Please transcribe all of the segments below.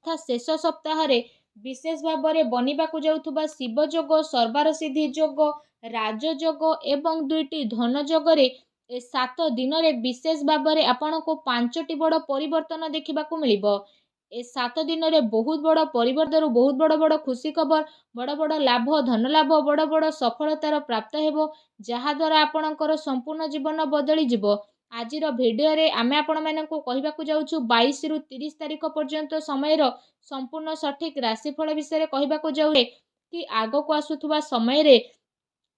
तथा शेष सप्ताह विशेष भाव में बनिबाकु जाउथुबा शिव जोग, सर्वार सिद्धि जोग, राजयोग एवं 2टी धन जोगरे 7 दिन रे विशेष भाव में आपण को 5टी बड़ परिवर्तन देखा मिलिबो। ए 7 दिन रे बहुत बड़ परिवर्तन, बहुत बड़ बड़ खुशी खबर, बड़ बड़ लाभ, धन लाभ, बड़ बड़ सफलतार प्राप्त हेबो, जहा द्वारा आपणकर संपूर्ण जीवन बदली जिवो। आजिर भिडियो रे आमे आपण मानकु कहिबाकु जाउछु 22 रु 30 तारिख पर्यंत समय संपूर्ण सठिक राशिफल विषय कहिबाकु जाउले कि आगको आसुथुबा समय रे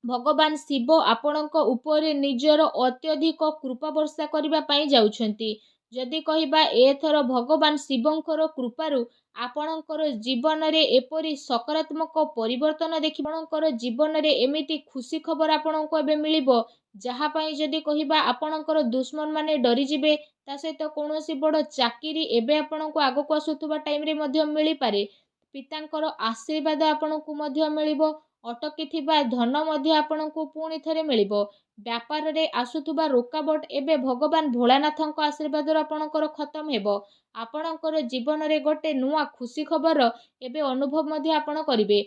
भगवान शिव आपणक उपरे निजर अत्यधिक कृपा वर्षा करबा पई जाउछंती। जदि कहिबा एथर भगवान शिवंकर कृपारु आपणकर जीवन रे एपरि सकारात्मक परिवर्तन देखि आपणकर जीवन रे एमिति खुशी खबर आपणको एबे मिलिबो, जहा पई जदि कहिबा आपणकर दुश्मन माने डरी जिवे। ता सहित कौनसी बड़ चाकिरी एबे आपणको आगको आसुथुबा टाइम रे मध्य मिली पारे। पितांकर आशीर्वाद आपणको मध्य मिलिबो। अटकी थिबा धन मध्य आपणको पुणी थरे मिलिबो। व्यापार रे आसुथुबा रुकावट एबे भगवान भोलानाथଙ୍କ आशीर्वाद आपणकर खत्म हेबो। आपणकर जीवन रे गोटे नुआ खुशी खबर एबे अनुभव मध्य आपण करिवे।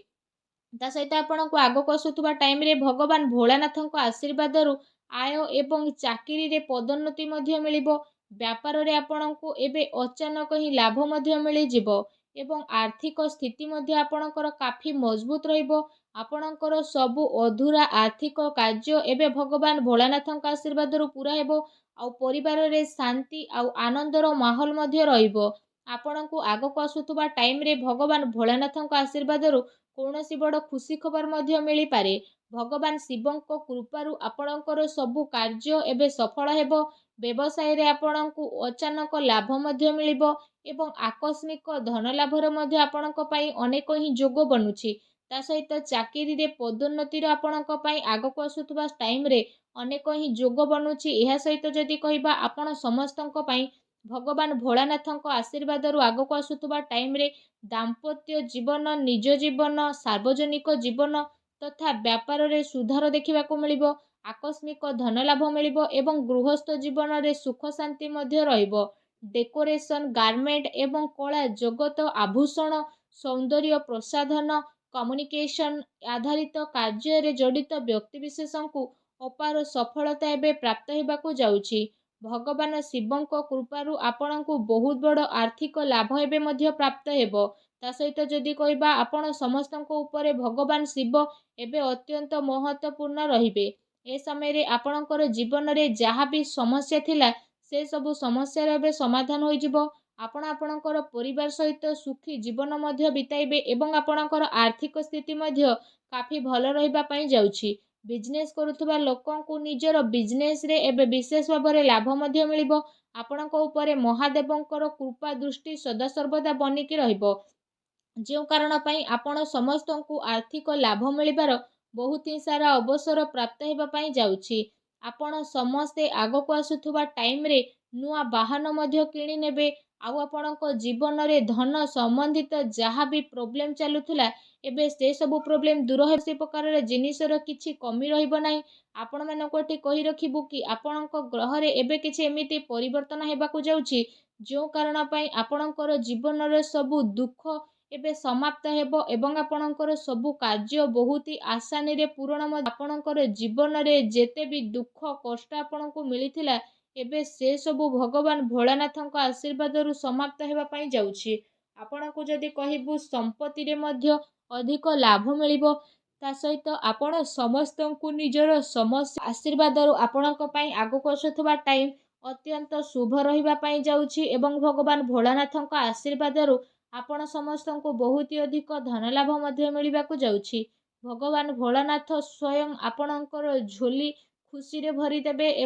ता सहित आपणको आगको आसुथुबा टाइम रे भगवान भोलानाथଙ୍କ आशीर्वाद आय एवं चाकिरी रे पदोन्नति मध्य मिलिबो। व्यापार रे आपणको एबे अचानक ही लाभ मध्य मिली जिवो एवं आर्थिक स्थिति मध्य आपणकर काफी मजबूत रहिबो। आपणकर सबु अधूरा आर्थिक कार्य एबे भगवान भोलानाथଙ୍କ आशीर्वाद पूरा हेबो। आउ परिवार रे शांति आउ आनंदर माहौल मध्य रहिबो। आपणको आगको आसुथुबा टाइम रे भगवान भोलानाथଙ୍କ आशीर्वाद कौनसी बड़ खुशी खबर मध्य मिली पारे। भगवान शिवंक कृपारु आपणकर सबु कार्य एबे सफल हेबो। व्यवसाय रे आपणको अचानक लाभ मध्य मिलिबो एवं आकस्मिक धन लाभर मध्य आपणक पई अनेक ही जोग बनुछि। ता सहित चाकिरी रे पदोन्नतिर आपणक पई आगको आसुथुबा टाइम रे अनेक ही जोग बनुछि। एहा सहित जदि कहिबा आपण समस्तଙ୍କ पई भगवान भोलानाथଙ୍କ आशीर्वाद आगको आसुथुबा टाइम रे दाम्पत्य जीवन, निज जीवन, सार्वजनिक जीवन तथा व्यापार रे सुधार देखिबाकु मिलिबो। आकस्मिक धन लाभ मिलिबो एवं गृहस्थ जीवन रे सुख शांति मध्य रहिबो। डेकोरेशन, गारमेंट एवं कला जगत, आभूषण, सौंदर्य प्रसाधन, कम्युनिकेशन आधारित कार्य रे जड़ित व्यक्ति विशेषଙ୍କୁ अपार सफलता एबे प्राप्त हेबाकु जाउछि। भगवान शिवंक कृपारु आपणଙ୍କୁ बहुत बड़ आर्थिक लाभ एबे मध्य प्राप्त हेबो। ता सहित जदि कहिबा आपण समस्तଙ୍କ उपरे भगवान शिव एबे अत्यंत महत्वपूर्ण रहिबे। ए समय रे आपणकर जीवन रे जहा भी समस्या थिला से सबु समस्या रे एबे समाधान होई जिवो। आपण आपणकर परिवार सहित सुखी जीवन मध्य बिताइबे एवं आपणकर आर्थिक स्थिति मध्य काफी भल रहिबा पई जाउछि। बिजनेस करुथबा लोकंकु निजर बिजनेस रे एबे विशेष भाव में लाभ मध्य मिलिबो। आपणक उपरे महादेवंकर कृपा दृष्टि सदा सर्वदा बनिकी रहिबो, जो कारण पई आपण समस्तंकु आर्थिक लाभ मिलिबार बहुत ही सारा अवसर प्राप्त हेबा पई जाउछि। आपण समस्ते आगको आसुथुबा टाइम रे नुआ वाहन मध्य किणी नेबे। आउ आपणक जीवन रे धन संबंधित जहा भी प्रोब्लेम चलुथुला एबे से सबु प्रोब्लेम दूर हे। से प्रकार रे जिनिसर किछि कमी रहिबो नाही। आपण मानको एठी कहि रखिबु कि आपणक ग्रह रे एबे किछि एमिति परिवर्तन हेबाकु जाउछि जो कारण पई आपणकर जीवन रे सबु दुख एबे समाप्त हेबो एवं आपणकर सबु कार्य बहुत ही आसानी रे पूर्ण। आपणकर जीवन रे जेते भी दुख कष्ट आपणको मिलिथिला एबे से सबु भगवान भोलानाथଙ୍କ आशीर्वाद समाप्त हेबा पई जाउछि। आपणको जदि कहिबु संपत्ति रे मध्य अधिक लाभ मिलिबो। ता सहित आपण समस्तंकु निजर समस्त आशीर्वाद आपणक पई आगको आसुथबा टाइम अत्यंत शुभ रहिबा पई जाउछि एवं भगवान भोलानाथଙ୍କ आशीर्वाद आपण समस्तंकु बहुत ही अधिक धन लाभ मध्य मिलिबाकु जाउछि। भगवान भोलानाथ स्वयं आपणकर झोली खुशी रे भरी देबे।